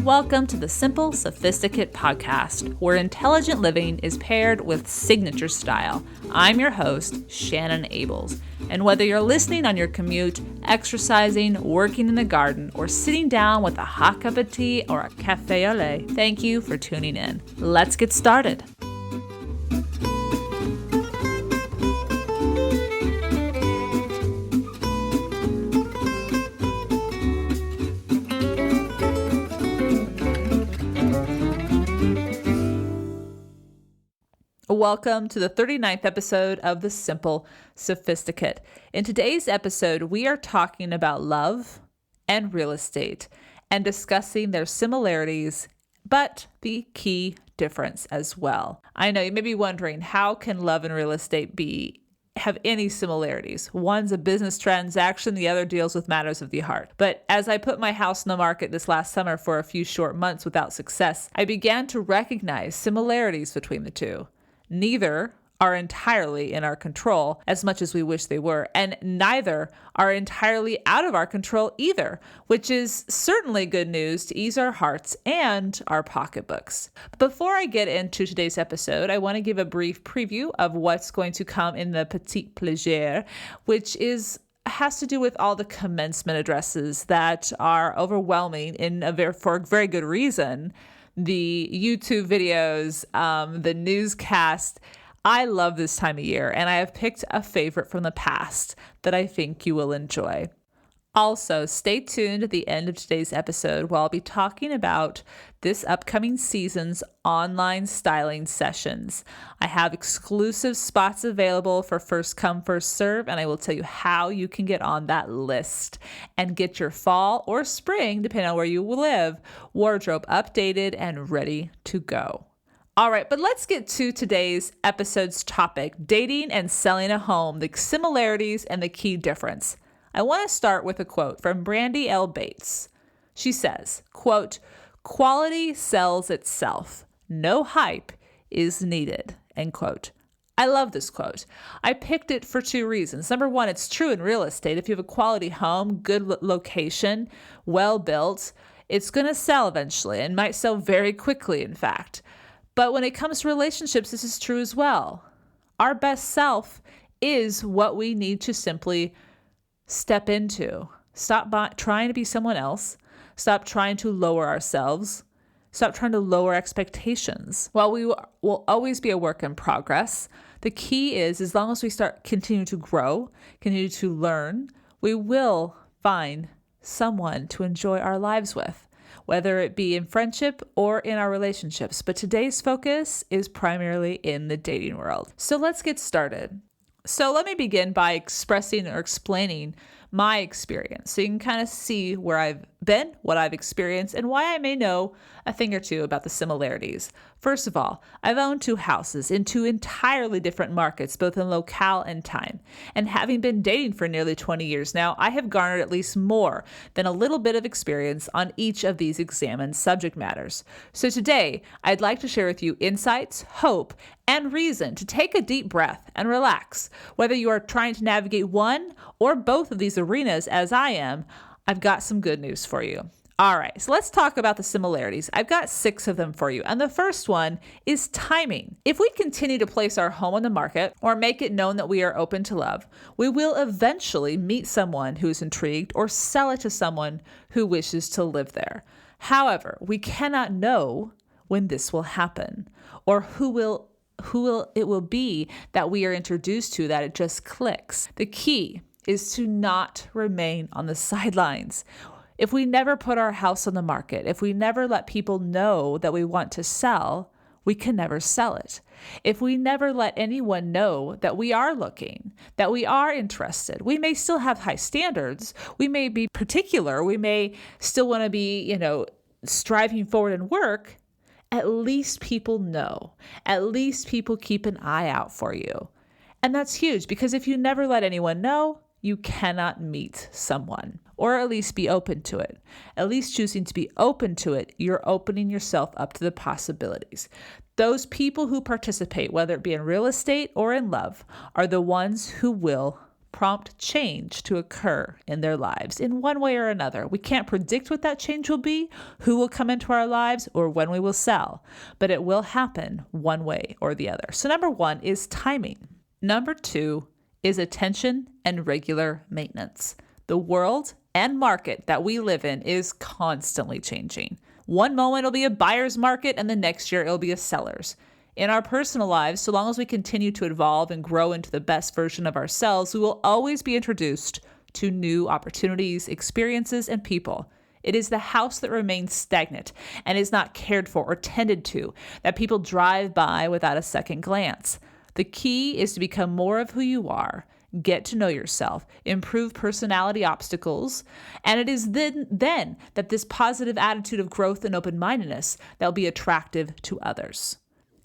Welcome to the SImple Sophisticate podcast, where intelligent living is paired with signature style. I'm your host, Shannon Ables, and whether you're listening on your commute, exercising, working in the garden, or sitting down with a hot cup of tea or a café au lait, thank you for tuning in. Let's get started. Welcome to the 39th episode of the SImple Sophisticate. In today's episode, we are talking about love and real estate and discussing their similarities, but the key difference as well. I know you may be wondering, how can love and real estate have any similarities? One's a business transaction, the other deals with matters of the heart. But as I put my house on the market this last summer for a few short months without success, I began to recognize similarities between the two. Neither are entirely in our control as much as we wish they were, and neither are entirely out of our control either, which is certainly good news to ease our hearts and our pocketbooks. Before I get into today's episode, I want to give a brief preview of what's going to come in the Petit Plaisir, which has to do with all the commencement addresses that are overwhelming for a very good reason. The YouTube videos, the newscast. I love this time of year, and I have picked a favorite from the past that I think you will enjoy. Also, stay tuned at the end of today's episode where I'll be talking about this upcoming season's online styling sessions. I have exclusive spots available for first come, first serve, and I will tell you how you can get on that list and get your fall or spring, depending on where you live, wardrobe updated and ready to go. All right, but let's get to today's episode's topic, dating and selling a home, the similarities and the key difference. I want to start with a quote from Brandy L. Bates. She says, quote, "Quality sells itself. No hype is needed," end quote. I love this quote. I picked it for two reasons. Number one, it's true in real estate. If you have a quality home, good location, well built, it's going to sell eventually and might sell very quickly, in fact. But when it comes to relationships, this is true as well. Our best self is what we need to simply step into. Stop trying to be someone else. Stop trying to lower ourselves. Stop trying to lower expectations. While we will always be a work in progress, the key is, as long as we continue to grow, continue to learn, we will find someone to enjoy our lives with, whether it be in friendship or in our relationships. But today's focus is primarily in the dating world. So let's get started. So let me begin by expressing or explaining my experience so you can kind of see where I've been, what I've experienced, and why I may know a thing or two about the similarities. First of all, I've owned two houses in two entirely different markets, both in locale and time. And having been dating for nearly 20 years now, I have garnered at least more than a little bit of experience on each of these examined subject matters. So today, I'd like to share with you insights, hope, and reason to take a deep breath and relax. Whether you are trying to navigate one or both of these arenas as I am, I've got some good news for you. All right, so let's talk about the similarities. I've got 6 of them for you. And the first one is timing. If we continue to place our home on the market or make it known that we are open to love, we will eventually meet someone who is intrigued or sell it to someone who wishes to live there. However, we cannot know when this will happen or who it will be that we are introduced to, that it just clicks. The key is to not remain on the sidelines. If we never put our house on the market, if we never let people know that we want to sell, we can never sell it. If we never let anyone know that we are looking, that we are interested, we may still have high standards. We may be particular. We may still want to be, striving forward in work. At least people know. At least people keep an eye out for you. And that's huge, because if you never let anyone know, you cannot meet someone, or at least be open to it. At least choosing to be open to it, you're opening yourself up to the possibilities. Those people who participate, whether it be in real estate or in love, are the ones who will prompt change to occur in their lives in one way or another. We can't predict what that change will be, who will come into our lives, or when we will sell, but it will happen one way or the other. So number 1 is timing. Number 2 is attention and regular maintenance. The world and market that we live in is constantly changing. One moment it'll be a buyer's market, and the next year it'll be a seller's. In our personal lives, so long as we continue to evolve and grow into the best version of ourselves, we will always be introduced to new opportunities, experiences, and people. It is the house that remains stagnant and is not cared for or tended to that people drive by without a second glance. The key is to become more of who you are, get to know yourself, improve personality obstacles, and it is then that this positive attitude of growth and open-mindedness that will be attractive to others.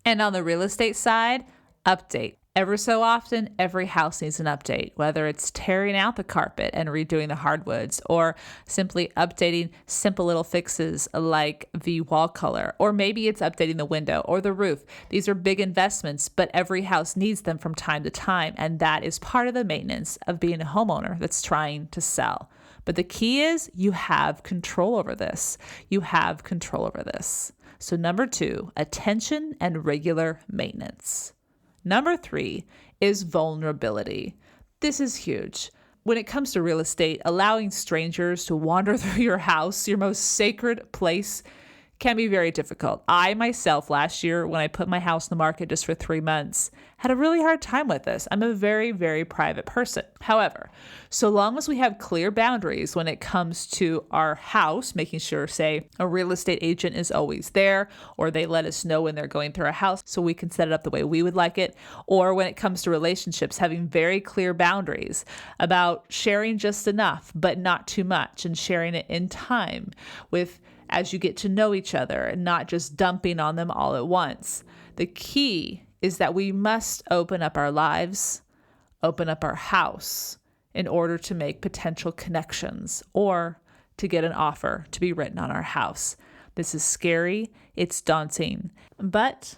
And on the real estate side, update. Ever so often, every house needs an update, whether it's tearing out the carpet and redoing the hardwoods, or simply updating simple little fixes like the wall color, or maybe it's updating the window or the roof. These are big investments, but every house needs them from time to time, and that is part of the maintenance of being a homeowner that's trying to sell. But the key is you have control over this. You have control over this. So number 2, attention and regular maintenance. Number 3 is vulnerability. This is huge. When it comes to real estate, allowing strangers to wander through your house, your most sacred place, can be very difficult. I myself, last year, when I put my house in the market just for 3 months, had a really hard time with this. I'm a very, very private person. However, so long as we have clear boundaries when it comes to our house, making sure, say, a real estate agent is always there, or they let us know when they're going through our house so we can set it up the way we would like it, or when it comes to relationships, having very clear boundaries about sharing just enough, but not too much, and sharing it in time with as you get to know each other and not just dumping on them all at once. The key is that we must open up our lives, open up our house in order to make potential connections or to get an offer to be written on our house. This is scary, it's daunting, but,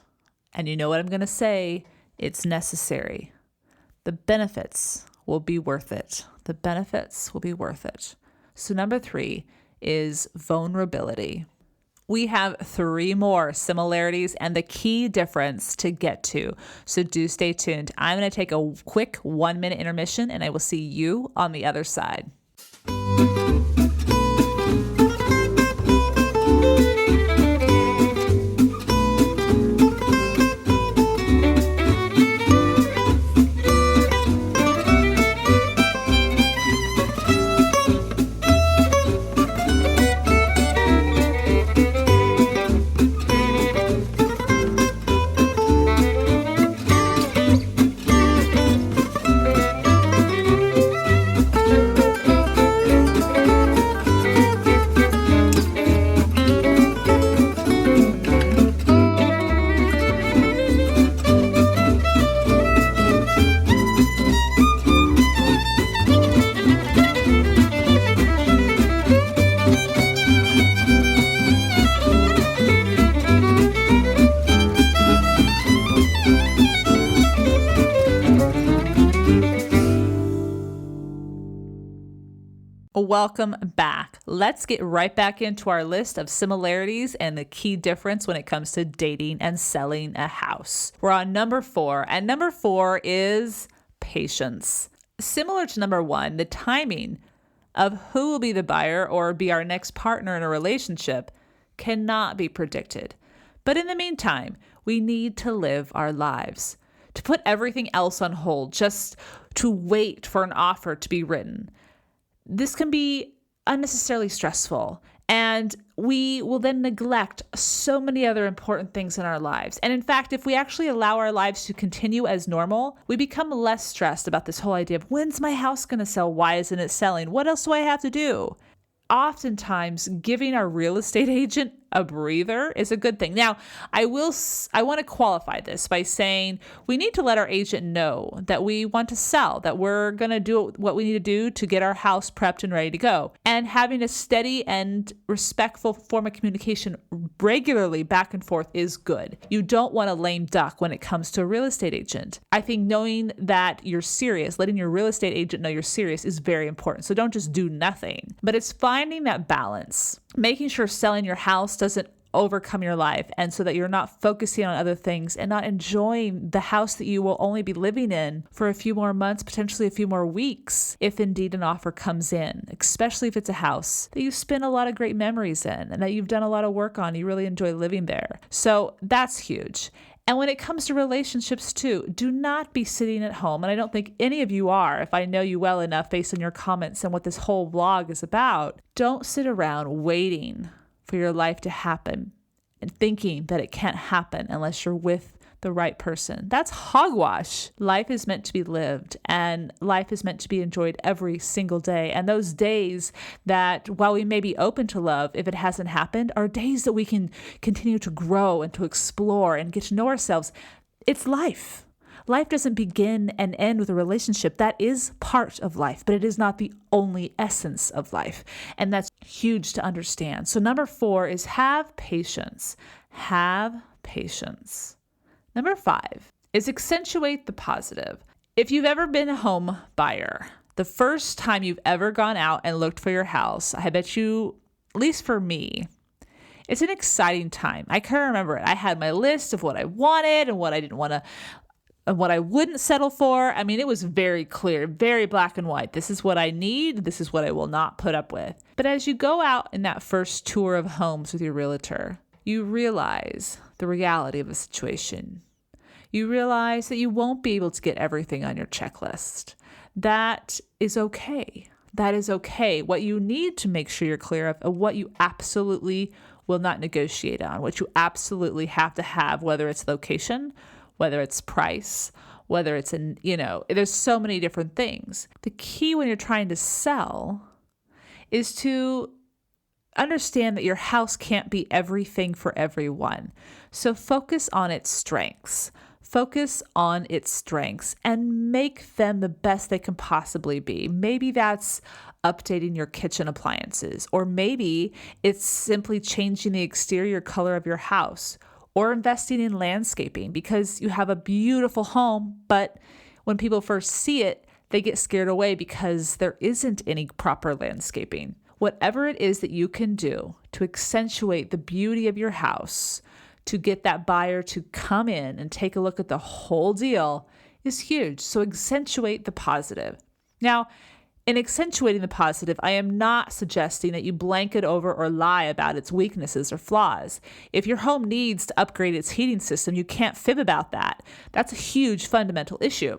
and you know what I'm going to say, it's necessary. The benefits will be worth it. The benefits will be worth it. So number 3 is vulnerability. We have 3 more similarities and the key difference to get to. So do stay tuned. I'm going to take a quick 1-minute intermission and I will see you on the other side. Welcome back. Let's get right back into our list of similarities and the key difference when it comes to dating and selling a house. We're on number 4, and number 4 is patience. Similar to number 1, the timing of who will be the buyer or be our next partner in a relationship cannot be predicted. But in the meantime, we need to live our lives, to put everything else on hold, just to wait for an offer to be written. This can be unnecessarily stressful, and we will then neglect so many other important things in our lives. And in fact, if we actually allow our lives to continue as normal, we become less stressed about this whole idea of when's my house going to sell? Why isn't it selling? What else do I have to do? Oftentimes, giving our real estate agent a breather is a good thing. Now, I want to qualify this by saying we need to let our agent know that we want to sell, that we're going to do what we need to do to get our house prepped and ready to go. And having a steady and respectful form of communication regularly back and forth is good. You don't want a lame duck when it comes to a real estate agent. I think knowing that you're serious, letting your real estate agent know you're serious is very important. So don't just do nothing. But it's finding that balance, making sure selling your house doesn't overcome your life, and so that you're not focusing on other things and not enjoying the house that you will only be living in for a few more months, potentially a few more weeks, if indeed an offer comes in, especially if it's a house that you spend a lot of great memories in and that you've done a lot of work on. You really enjoy living there. So that's huge. And when it comes to relationships too, do not be sitting at home. And I don't think any of you are, if I know you well enough based on your comments and what this whole vlog is about. Don't sit around waiting for your life to happen and thinking that it can't happen unless you're with the right person. That's hogwash. Life is meant to be lived, and life is meant to be enjoyed every single day. And those days that, while we may be open to love, if it hasn't happened, are days that we can continue to grow and to explore and get to know ourselves. It's life. Life doesn't begin and end with a relationship. That is part of life, but it is not the only essence of life. And that's huge to understand. So number 4 is have patience. Have patience. Number 5 is accentuate the positive. If you've ever been a home buyer, the first time you've ever gone out and looked for your house, I bet you, at least for me, it's an exciting time. I can remember it. I had my list of what I wanted and what I didn't want to, and what I wouldn't settle for. I mean, it was very clear, very black and white. This is what I need. This is what I will not put up with. But as you go out in that first tour of homes with your realtor, you realize the reality of the situation. You realize that you won't be able to get everything on your checklist. That is okay. That is okay. What you need to make sure you're clear of what you absolutely will not negotiate on, what you absolutely have to have, whether it's location, whether it's price, whether it's there's so many different things. The key when you're trying to sell is to understand that your house can't be everything for everyone. So focus on its strengths. Focus on its strengths and make them the best they can possibly be. Maybe that's updating your kitchen appliances, or maybe it's simply changing the exterior color of your house, or investing in landscaping because you have a beautiful home, but when people first see it, they get scared away because there isn't any proper landscaping. Whatever it is that you can do to accentuate the beauty of your house, to get that buyer to come in and take a look at the whole deal is huge. So accentuate the positive. Now, in accentuating the positive, I am not suggesting that you blanket over or lie about its weaknesses or flaws. If your home needs to upgrade its heating system, you can't fib about that. That's a huge fundamental issue.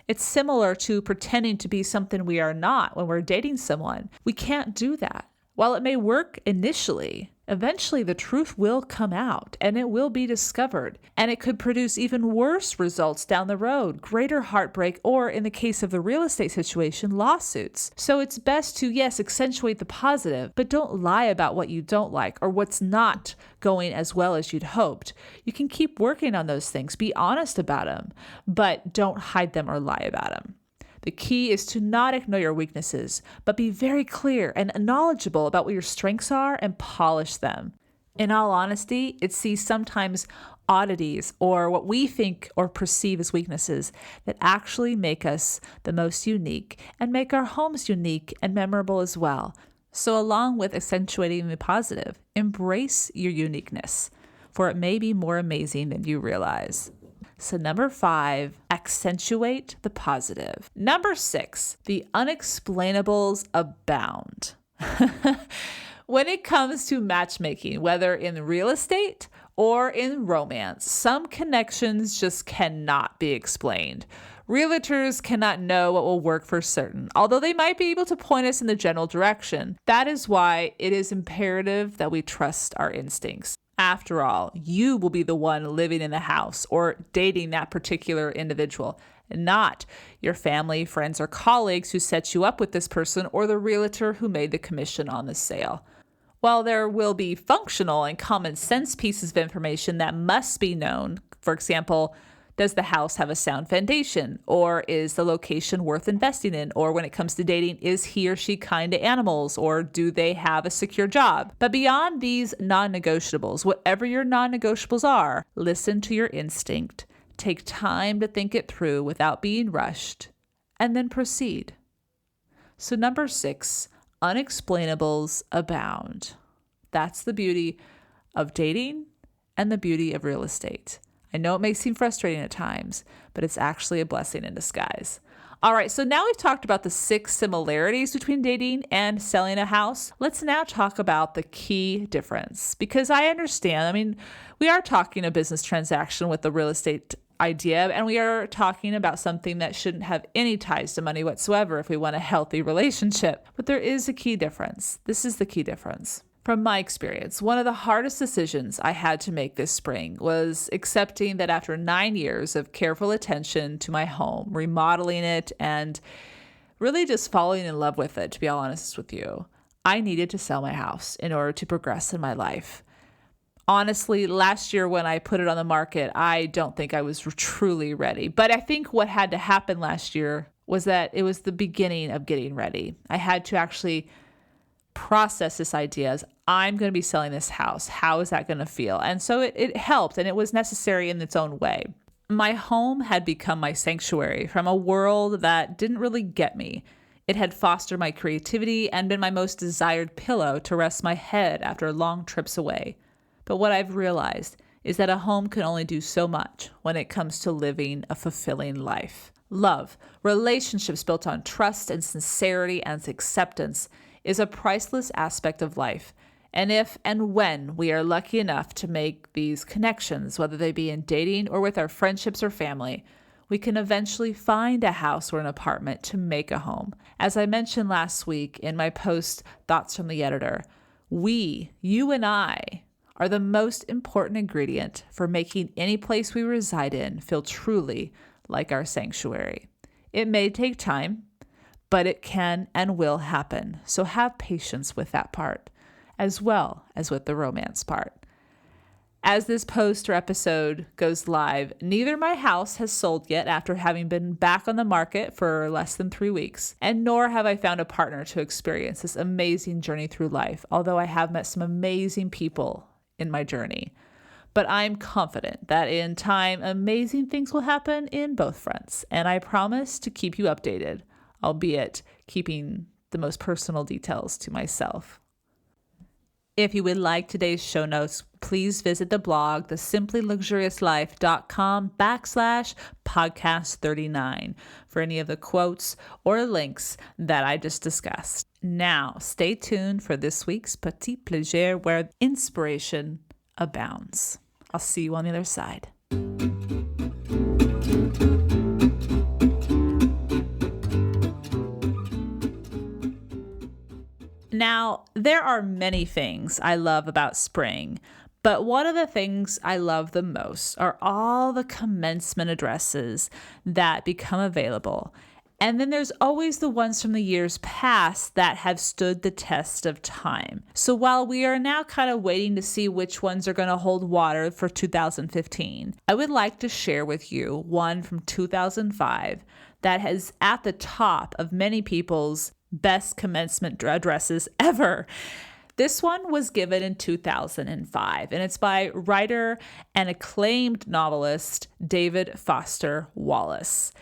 It's similar to pretending to be something we are not when we're dating someone. We can't do that. While it may work initially, eventually the truth will come out and it will be discovered, and it could produce even worse results down the road, greater heartbreak, or in the case of the real estate situation, lawsuits. So it's best to, yes, accentuate the positive, but don't lie about what you don't like or what's not going as well as you'd hoped. You can keep working on those things, be honest about them, but don't hide them or lie about them. The key is to not ignore your weaknesses, but be very clear and knowledgeable about what your strengths are and polish them. In all honesty, it's these sometimes oddities or what we think or perceive as weaknesses that actually make us the most unique and make our homes unique and memorable as well. So along with accentuating the positive, embrace your uniqueness, for it may be more amazing than you realize. So number 5, accentuate the positive. Number 6, the unexplainables abound. When it comes to matchmaking, whether in real estate or in romance, some connections just cannot be explained. Realtors cannot know what will work for certain, although they might be able to point us in the general direction. That is why it is imperative that we trust our instincts. After all, you will be the one living in the house or dating that particular individual, not your family, friends, or colleagues who set you up with this person or the realtor who made the commission on the sale. While there will be functional and common sense pieces of information that must be known, for example, does the house have a sound foundation? Or is the location worth investing in? Or when it comes to dating, is he or she kind to animals? Or do they have a secure job? But beyond these non-negotiables, whatever your non-negotiables are, listen to your instinct. Take time to think it through without being rushed, and then proceed. So number 6, unexplainables abound. That's the beauty of dating and the beauty of real estate. I know it may seem frustrating at times, but it's actually a blessing in disguise. All right, so now we've talked about the 6 similarities between dating and selling a house. Let's now talk about the key difference, because I understand, we are talking a business transaction with the real estate idea, and we are talking about something that shouldn't have any ties to money whatsoever if we want a healthy relationship. But there is a key difference. This is the key difference. From my experience, one of the hardest decisions I had to make this spring was accepting that after 9 years of careful attention to my home, remodeling it, and really just falling in love with it, to be honest with you, I needed to sell my house in order to progress in my life. Honestly, last year when I put it on the market, I don't think I was truly ready. But I think what had to happen last year was that it was the beginning of getting ready. I had to actually process this idea as I'm going to be selling this house. How is that going to feel? And so it helped, and it was necessary in its own way. My home had become my sanctuary from a world that didn't really get me. It had fostered my creativity and been my most desired pillow to rest my head after long trips away. But what I've realized is that a home can only do so much when it comes to living a fulfilling life. Love, relationships built on trust and sincerity and acceptance, is a priceless aspect of life. And if and when we are lucky enough to make these connections, whether they be in dating or with our friendships or family, we can eventually find a house or an apartment to make a home. As I mentioned last week in my post, Thoughts from the Editor, you and I, are the most important ingredient for making any place we reside in feel truly like our sanctuary. It may take time, but it can and will happen. So have patience with that part, as well as with the romance part. As this post or episode goes live, neither my house has sold yet after having been back on the market for less than 3 weeks, and nor have I found a partner to experience this amazing journey through life, although I have met some amazing people in my journey. But I'm confident that in time, amazing things will happen in both fronts, and I promise to keep you updated, albeit keeping the most personal details to myself. If you would like today's show notes, please visit the blog, thesimplyluxuriouslife.com/podcast39 for any of the quotes or links that I just discussed. Now, stay tuned for this week's Petit Plaisir, where inspiration abounds. I'll see you on the other side. Now, there are many things I love about spring, but one of the things I love the most are all the commencement addresses that become available. And then there's always the ones from the years past that have stood the test of time. So while we are now kind of waiting to see which ones are going to hold water for 2015, I would like to share with you one from 2005 that is at the top of many people's best commencement addresses ever. This one was given in 2005, and it's by writer and acclaimed novelist David Foster Wallace.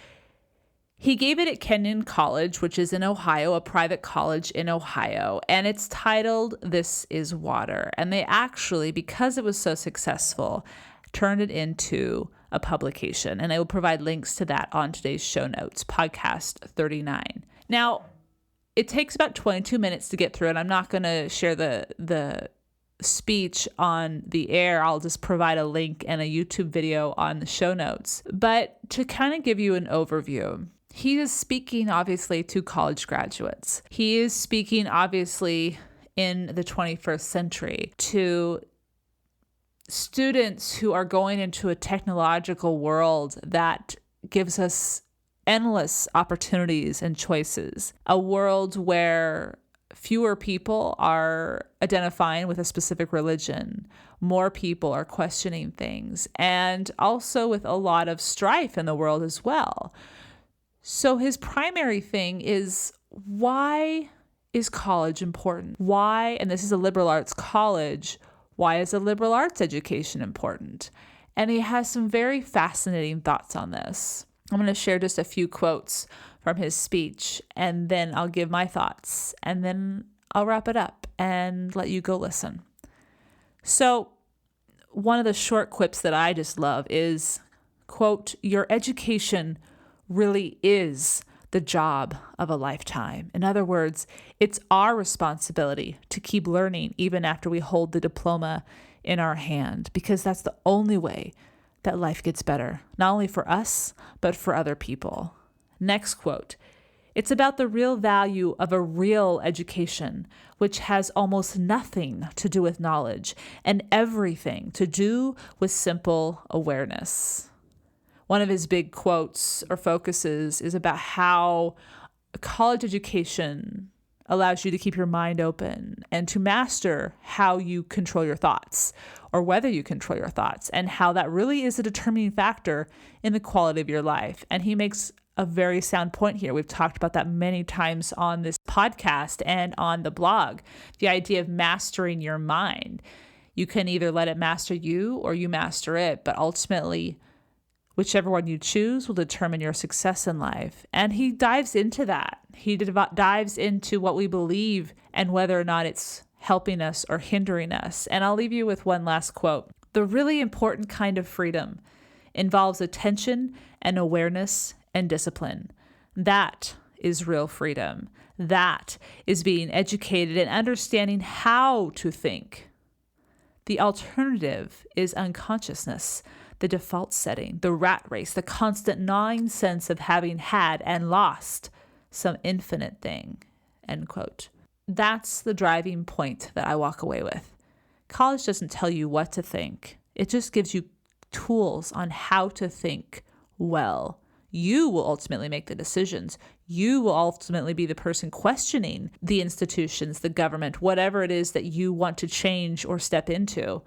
He gave it at Kenyon College, which is in Ohio, a private college in Ohio, and it's titled This Is Water. And they actually, because it was so successful, turned it into a publication, and I will provide links to that on today's show notes, podcast 39. Now, it takes about 22 minutes to get through it. I'm not going to share the speech on the air. I'll just provide a link and a YouTube video on the show notes. But to kind of give you an overview, he is speaking obviously to college graduates. He is speaking obviously in the 21st century to students who are going into a technological world that gives us endless opportunities and choices, a world where fewer people are identifying with a specific religion. More people are questioning things, and also with a lot of strife in the world as well. So his primary thing is, why is college important? Why, and this is a liberal arts college, why is a liberal arts education important? And he has some very fascinating thoughts on this. I'm going to share just a few quotes from his speech, and then I'll give my thoughts, and then I'll wrap it up and let you go listen. So one of the short quips that I just love is, quote, "Your education really is the job of a lifetime." In other words, it's our responsibility to keep learning even after we hold the diploma in our hand, because that's the only way that life gets better, not only for us, but for other people. Next quote, "It's about the real value of a real education, which has almost nothing to do with knowledge and everything to do with simple awareness." One of his big quotes or focuses is about how a college education allows you to keep your mind open and to master how you control your thoughts, or whether you control your thoughts, and how that really is a determining factor in the quality of your life. And he makes a very sound point here. We've talked about that many times on this podcast and on the blog. The idea of mastering your mind. You can either let it master you or you master it, but ultimately, whichever one you choose will determine your success in life. And he dives into that. He dives into what we believe and whether or not it's helping us or hindering us. And I'll leave you with one last quote. "The really important kind of freedom involves attention and awareness and discipline. That is real freedom. That is being educated and understanding how to think. The alternative is unconsciousness, the default setting, the rat race, the constant gnawing sense of having had and lost some infinite thing." End quote. That's the driving point that I walk away with. College doesn't tell you what to think. It just gives you tools on how to think well. You will ultimately make the decisions. You will ultimately be the person questioning the institutions, the government, whatever it is that you want to change or step into.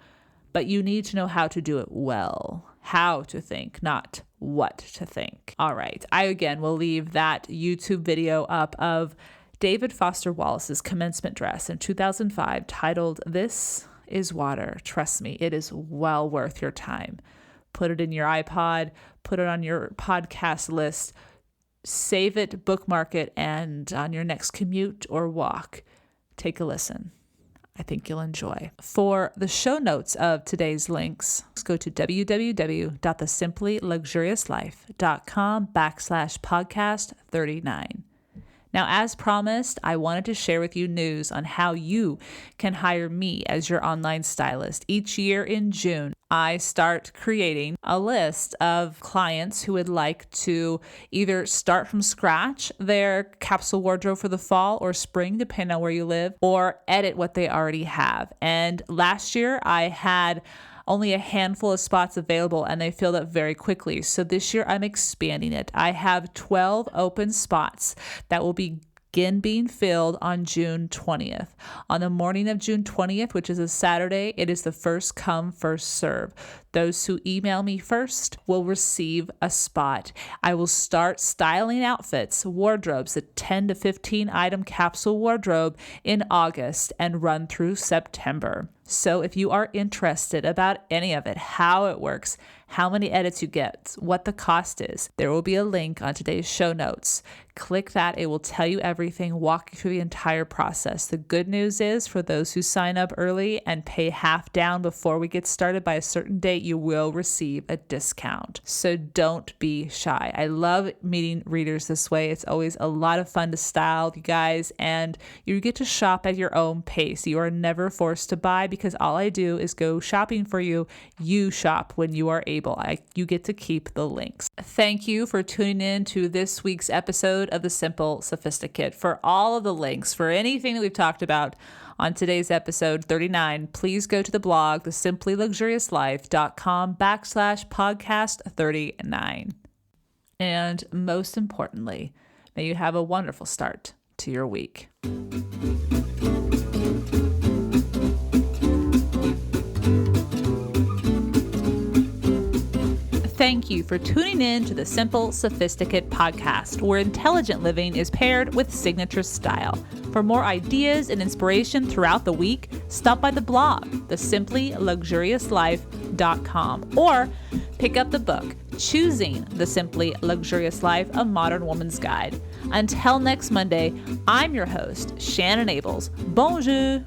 But you need to know how to do it well, how to think, not what to think. All right. I, again, will leave that YouTube video up of David Foster Wallace's commencement address in 2005 titled, "This is Water. Trust me, it is well worth your time." Put it in your iPod, put it on your podcast list, save it, bookmark it, and on your next commute or walk, take a listen. I think you'll enjoy. For the show notes of today's links, go to www.thesimplyluxuriouslife.com/podcast39. Now, as promised, I wanted to share with you news on how you can hire me as your online stylist. Each year in June, I start creating a list of clients who would like to either start from scratch their capsule wardrobe for the fall or spring, depending on where you live, or edit what they already have. And last year, I had only a handful of spots available and they filled up very quickly. So this year I'm expanding it. I have 12 open spots that will begin being filled on June 20th. On the morning of June 20th, which is a Saturday, it is the first come, first serve. Those who email me first will receive a spot. I will start styling outfits, wardrobes, a 10 to 15 item capsule wardrobe in August and run through September. So if you are interested about any of it, how it works, how many edits you get, what the cost is, there will be a link on today's show notes. Click that. It will tell you everything, walk you through the entire process. The good news is for those who sign up early and pay half down before we get started by a certain date, you will receive a discount. So don't be shy. I love meeting readers this way. It's always a lot of fun to style, you guys, and you get to shop at your own pace. You are never forced to buy because all I do is go shopping for you. You shop when you are able. You get to keep the links. Thank you for tuning in to this week's episode of the SImple Sophisticate. For all of the links, for anything that we've talked about on today's episode 39, please go to the blog, thesimplyluxuriouslife.com/podcast39. And most importantly, may you have a wonderful start to your week. thank you for tuning in to the SImple Sophisticate podcast, where intelligent living is paired with signature style. For more ideas and inspiration throughout the week, stop by the blog, thesimplyluxuriouslife.com, or pick up the book, Choosing the Simply Luxurious Life, A Modern Woman's Guide. Until next Monday, I'm your host, Shannon Ables. Bonjour!